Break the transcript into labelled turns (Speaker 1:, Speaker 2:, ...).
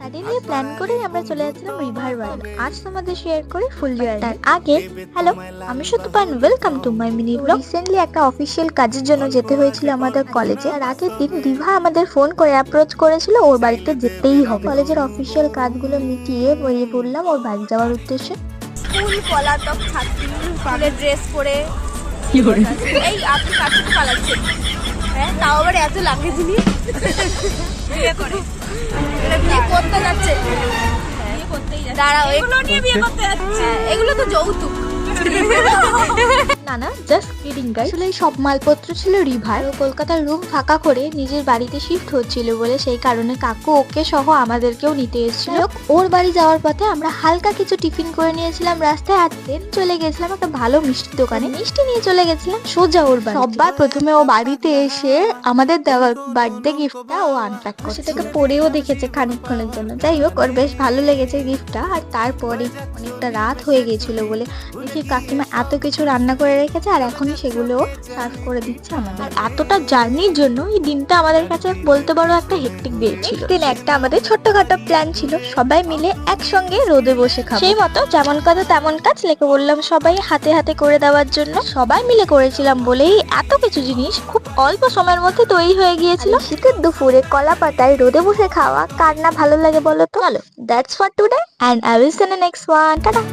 Speaker 1: Suddenly plan করেই আমরা চলে যাচ্ছিলাম রিভার ওয়াইল। আজ তোমাদের শেয়ার করি ফুল জয়। তার আগে হ্যালো, আমি Sutapan, welcome to my mini blog. Recently একটা অফিসিয়াল কাজের জন্য যেতে হয়েছিল আমাদের কলেজে। আর আগের দিন রিভা আমাদের ফোন করে অ্যাপ্রোচ করেছিল ওর বাড়িতে যেতেই হবে। কলেজের অফিসিয়াল কাজগুলো মিটিয়ে বেরিয়ে পড়লাম ওর বাড়ি যাওয়ার উদ্দেশ্যে।
Speaker 2: ফুল পলাতক ছাত্রী ফুলের ড্রেস পরে এই আপনি কার সাথে পালাচ্ছেন? হ্যাঁ, তাও আবার এত লাগে জিনিস বিয়ে করে এটা বিয়ে করতে যাচ্ছে। বিয়ে করতেই যাচ্ছে, দাঁড়াও এগুলো নিয়ে বিয়ে করতে যাচ্ছে। এগুলো তো যৌতুক।
Speaker 1: না জাস্ট কিডিং গাইস। আসলে সব মালপত্র ছিল রিভার। ও কলকাতার রুম ফাঁকা করে নিজের বাড়িতে শিফট হচ্ছিল বলে সেই কারণে কাকু ওকে সহ আমাদেরকেও নিতে এসেছিল। ওর বাড়ি যাওয়ার পথে আমরা হালকা কিছু টিফিন করে নিয়েছিলাম রাস্তায়, আর দেন চলে গেছিলাম একটা ভালো মিষ্টি দোকানে। মিষ্টি নিয়ে চলে গেছিলাম সোজা ওর বাড়ি। সবার প্রথমে ও বাড়িতে এসে আমাদের দেওয়া বার্থডে গিফটটা ও আনপ্যাক করে সেটাকে পরেও দেখেছে খানিকক্ষণের জন্য। যাই হোক, ওর বেশ ভালো লেগেছে গিফটটা। আর তারপরে অনেকটা রাত হয়ে গেছিল বলে দেখি কাকিমা এত কিছু রান্না করে রেখেছে আর এখনই সেগুলো সার্ভ করে দিচ্ছে আমাদের। এতটা জার্নির জন্য এই দিনটা আমাদের কাছে বলতে পারো একটা হেক্টিক ডে ছিল। দিন একটা আমাদের ছোট্টখাটো প্ল্যান ছিল সবাই মিলে একসঙ্গে রোদে বসে খাবো। সেই মতো যেমন কথা তেমন কাজ লেগে বললাম সবাই হাতে হাতে করে দেওয়ার জন্য। সবাই মিলে করেছিলাম বলেই এত কিছু জিনিস খুব অল্প সময়ের মধ্যে তৈরি হয়ে গিয়েছিল। শীতের দুপুরে কলা পাতায় রোদে বসে খাওয়া কার না ভালো লাগে বলো তো? চলো, that's for today and I will see you in the next one. Tata.